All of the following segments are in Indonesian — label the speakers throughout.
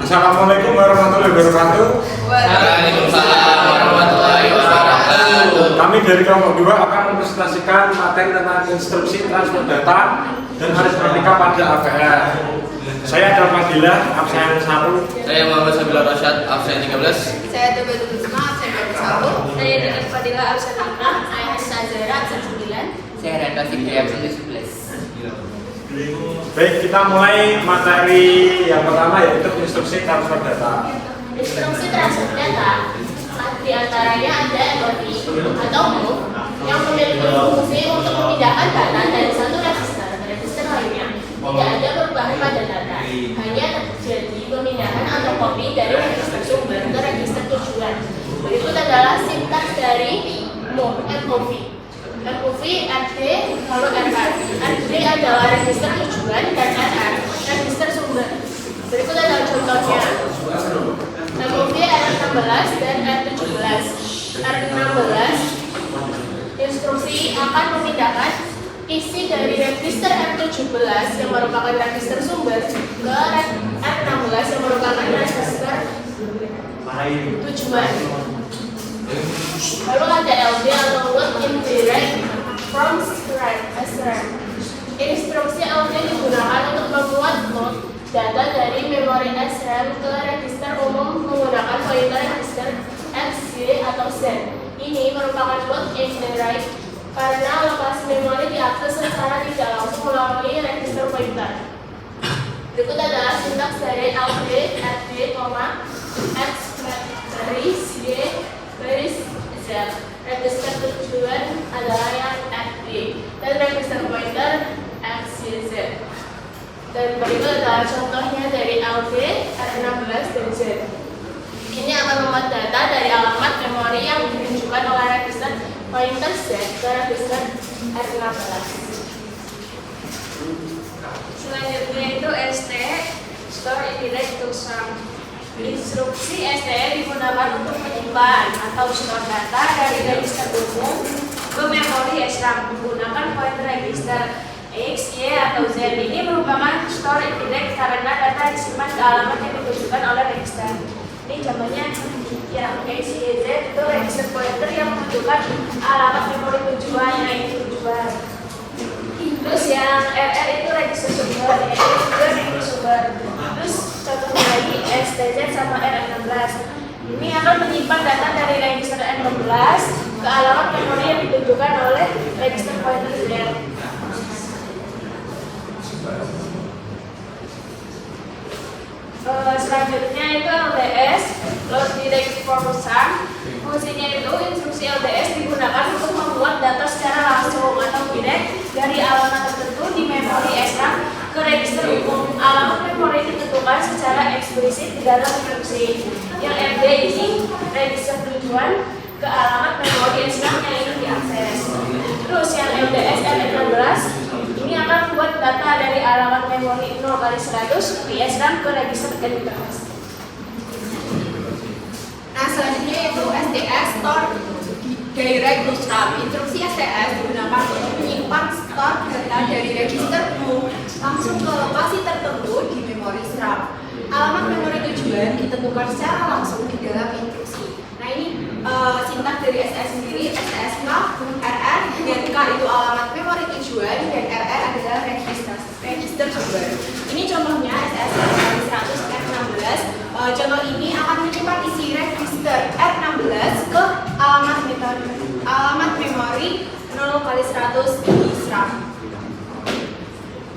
Speaker 1: Assalamualaikum warahmatullahi wabarakatuh.
Speaker 2: Waalaikumsalam warahmatullahi wabarakatuh.
Speaker 1: Kami dari kelompok 2 akan mempresentasikan materi tentang instruksi transfer data dan aritmatika pada APR. Saya adalah Fadilah, absen 1.
Speaker 2: Saya Muhammad Sabila Rasyad, absen 13.
Speaker 3: Saya Tubatul Husna, absen 21. Saya Dinas Fadilah, absen 6. Saya Hasna Zahra, absen 9.
Speaker 4: Saya Renda Fikri, absen 17.
Speaker 1: Baik, kita mulai materi yang pertama yaitu instruksi transfer data.
Speaker 3: Instruksi transfer data di antaranya ada MOV atau move yang memiliki fungsi untuk memindahkan data dari satu register ke register lainnya. Tidak ada perubahan pada data, hanya terjadi pemindahan atau copy dari register sumber ke register tujuan. Berikut adalah sintaks dari MOV. MOV, RD, lalu RR. RD adalah register tujuan dan RR register sumber. Berikut adalah contohnya. MOV R16 dan R17. R16 instruksi akan memindahkan isi dari register R17 yang merupakan register sumber ke R16 yang merupakan register tujuan. Lalu ada LD atau load indirect from SRAM. Instruksi LD digunakan untuk membuat load data dari memori SRAM ke register umum menggunakan pointer register X, Y, atau Z. Ini merupakan load indirect karena lokasi memori diakses secara tidak langsung melalui register pointer. Berikut adalah sintaks dari LD, RD, X, garis, Y, garis, Z. Register tujuan adalah yang FD dan register pointer X, Y, Z. Dan berikut adalah contohnya dari LD, R16, dan Z. Ini akan membuat data dari alamat memori yang ditunjukkan oleh register pointer Z ke register R16. Selanjutnya itu ST, Store Indirect to Sum. Instruksi STR digunakan untuk menyimpan atau store data dari register umum ke memori SRAM menggunakan pointer register X, Y, atau Z. Ini merupakan store indirect karena data disimpan ke alamat yang ditunjukkan oleh register. Ini contohnya yang X, Y, Z itu register pointer yang menunjukkan alamat memori tujuan, yaitu tujuan. Terus yang RR itu register sumber, yaitu juga register sumber. Terus contohnya lagi STZ sama R16. Ini akan menyimpan data dari register R16 ke alamat memori yang ditunjukkan oleh register pointer Z. Selanjutnya itu LDS, Load Direct from Sum. Fungsinya itu instruksi LDS digunakan untuk membuat data secara langsung atau direct dari alamat tertentu di memori SRAM ke register umum. Alamat memori ditentukan secara eksplisit di dalam instruksi. Yang MD ini register tujuan ke alamat memori SRAM yang ingin diakses. Terus yang LDS R16 ini akan membuat data dari alamat memori 0x100 di SRAM ke register NTFS.
Speaker 5: Nah, selanjutnya yaitu STS, Store Direct to SRAM. Instruksi STS digunakan untuk menyimpan store data dari register umum langsung ke lokasi tertentu di memori SRAM. Alamat memori tujuan ditentukan secara langsung di dalam instruksi. Nah, ini sintaks dari STS sendiri. STS K, RR, dan K itu alamat memori tujuan dan RR adalah register sumber. Ini contohnya STS 100 R16. Contoh ini akan menyimpan isi register R16 ke alamat memori 0x100 di SRAM.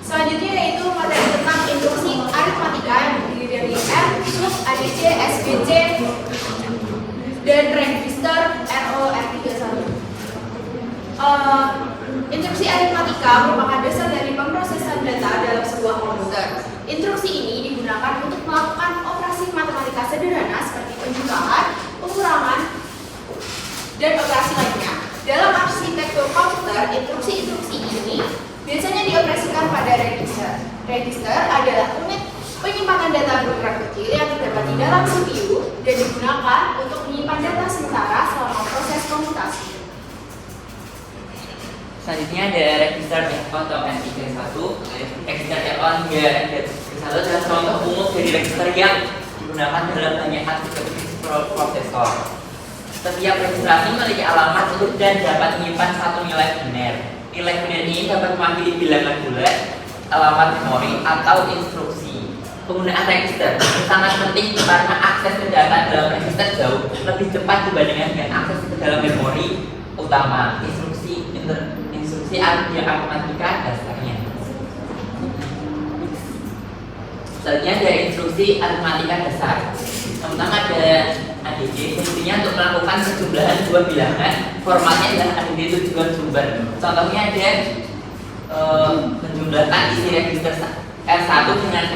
Speaker 5: Selanjutnya yaitu materi tentang instruksi aritmatika yang terdiri dari R, sub, ADC, SBC, dan register RO R31. Instruksi aritmatika merupakan dasar dari pemrosesan data dalam sebuah komputer. Instruksi ini digunakan untuk melakukan operasi matematika sederhana seperti penjutaan, pengurangan, dan operasi lainnya. Dalam arsitektur komputer, instruksi-instruksi ini biasanya dioperasikan pada register. Register adalah unit penyimpanan data bergerak kecil yang terdapat di dalam CPU dan digunakan untuk menyimpan data sementara selama proses komputasi.
Speaker 4: Selanjutnya ada register FO atau N31. Register FO hingga N31 adalah contoh umum dari register yang digunakan dalam banyak aplikasi prosesor. Setiap registrasi memiliki alamat untuk dan dapat menyimpan satu nilai biner. Nilai biner ini dapat mewakili bilangan bulat, alamat memori, atau instruksi. Penggunaan register sangat penting karena akses ke data dalam register jauh lebih cepat dibandingkan dengan akses ke dalam memori utama. Instruksi aritmatika dasarnya. Selanjutnya ada instruksi aritmatika dasar. Pertama ada ADD, fungsinya untuk melakukan penjumlahan dua bilangan. Formatnya adalah ADD tujuan sumber. Contohnya ada penjumlahan isi register R1 dengan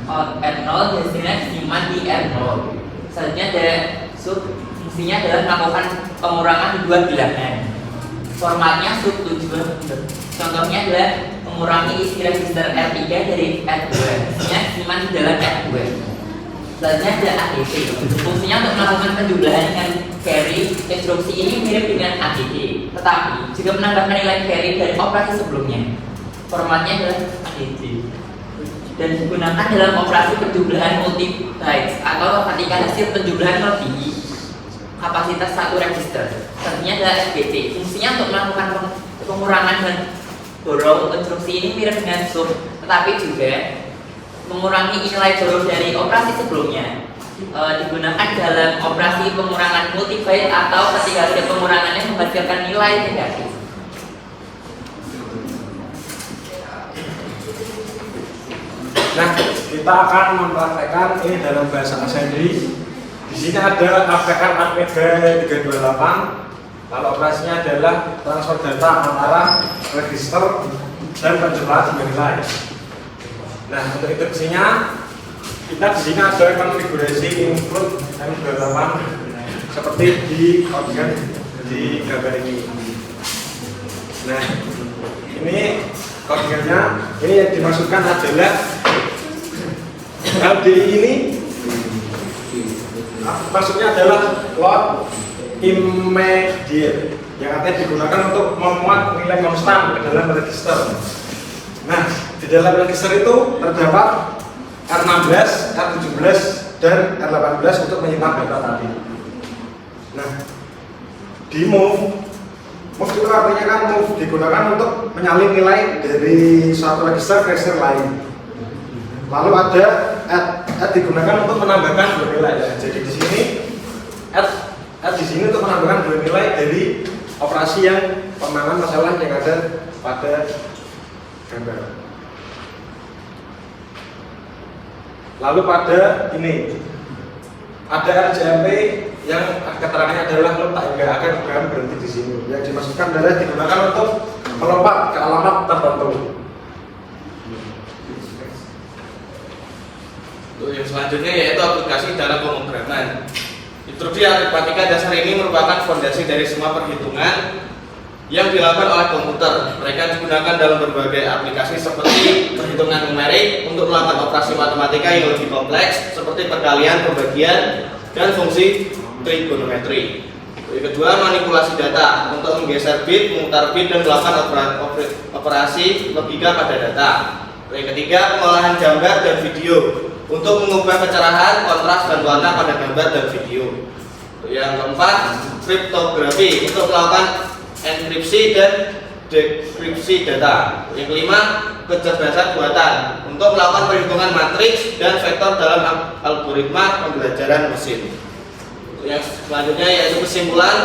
Speaker 4: R0 hasilnya disimpan di R0. Selanjutnya ada sub, fungsinya adalah melakukan pengurangan dua bilangan. Formatnya sub tujuan sumber. Contohnya adalah mengurangi isi register R3 dari R2. Hasilnya disimpan di dalam R2. Selanjutnya ada ADD. Fungsinya untuk melakukan penjumlahan dengan carry. Instruksi ini mirip dengan ADD, tetapi juga menambahkan nilai carry dari operasi sebelumnya. Formatnya adalah ADD dan digunakan dalam operasi penjumlahan multi bytes atau ketika hasil penjumlahan melebihi kapasitas satu register. Selanjutnya adalah SBT. Fungsinya untuk melakukan pengurangan dan borrow. Instruksi ini mirip dengan sub, tetapi juga mengurangi nilai borrow dari operasi sebelumnya. Digunakan dalam operasi pengurangan multi byte atau ketika hasil pengurangannya menghasilkan nilai negatif.
Speaker 1: Nah, kita akan mempraktekkan ini dalam bahasa assembly. Di sini ada APR APG 328. Lalu operasinya adalah transfer data antara register dan penjumlahan nilai. Nah, untuk instruksinya kita di sini ada konfigurasi include M28 seperti di koordinat di gambar ini. Nah, ini koordinatnya, ini yang dimaksudkan adalah LDI ini maksudnya adalah load immediate yang artinya digunakan untuk memuat nilai konstan ke dalam register. Nah, di dalam register itu terdapat R16, R17, dan R18 untuk menyimpan data tadi. Nah, di move itu artinya kan move digunakan untuk menyalin nilai dari suatu register ke register lain. Lalu ada add digunakan untuk menambahkan dua nilai. Ya. Jadi di sini add di sini untuk menambahkan dua nilai dari operasi yang penanganan masalah yang ada pada gambar. Lalu pada ini ada RJMP yang keterangannya adalah letak hingga akan bukan berhenti di sini. Yang dimaksudkan adalah digunakan untuk melompat ke alamat tertentu.
Speaker 2: Yang selanjutnya yaitu aplikasi dalam pemrograman. Instruksi aritmatika dasar ini merupakan fondasi dari semua perhitungan yang dilakukan oleh komputer. Mereka digunakan dalam berbagai aplikasi seperti perhitungan numerik untuk melakukan operasi matematika yang lebih kompleks seperti perkalian, pembagian, dan fungsi trigonometri. Yang kedua, manipulasi data untuk menggeser bit, memutar bit, dan melakukan operasi logika pada data. Yang ketiga, pengolahan gambar dan video untuk mengubah kecerahan, kontras, dan warna pada gambar dan video. Yang keempat, kriptografi untuk melakukan enkripsi dan dekripsi data. Yang kelima, kecerdasan buatan untuk melakukan perhitungan matriks dan vektor dalam algoritma pembelajaran mesin. Yang selanjutnya yaitu kesimpulan.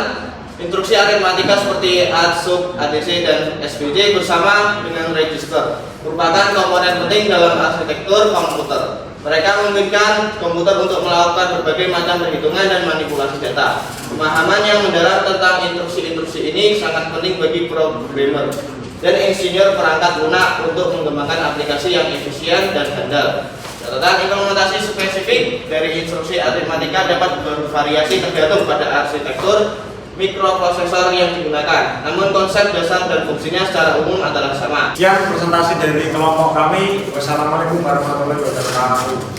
Speaker 2: Instruksi aritmatika seperti add, sub, ADC, dan SVJ bersama dengan register merupakan komponen penting dalam arsitektur komputer. Mereka memungkinkan komputer untuk melakukan berbagai macam perhitungan dan manipulasi data. Pemahaman yang mendalam tentang instruksi-instruksi ini sangat penting bagi programmer dan insinyur perangkat lunak untuk mengembangkan aplikasi yang efisien dan handal. Catatan, implementasi spesifik dari instruksi aritmatika dapat bervariasi tergantung pada arsitektur mikroprosesor yang digunakan. Namun konsep dasar dan fungsinya secara umum adalah sama.
Speaker 1: Sekian presentasi dari kelompok kami. Wassalamualaikum warahmatullahi wabarakatuh.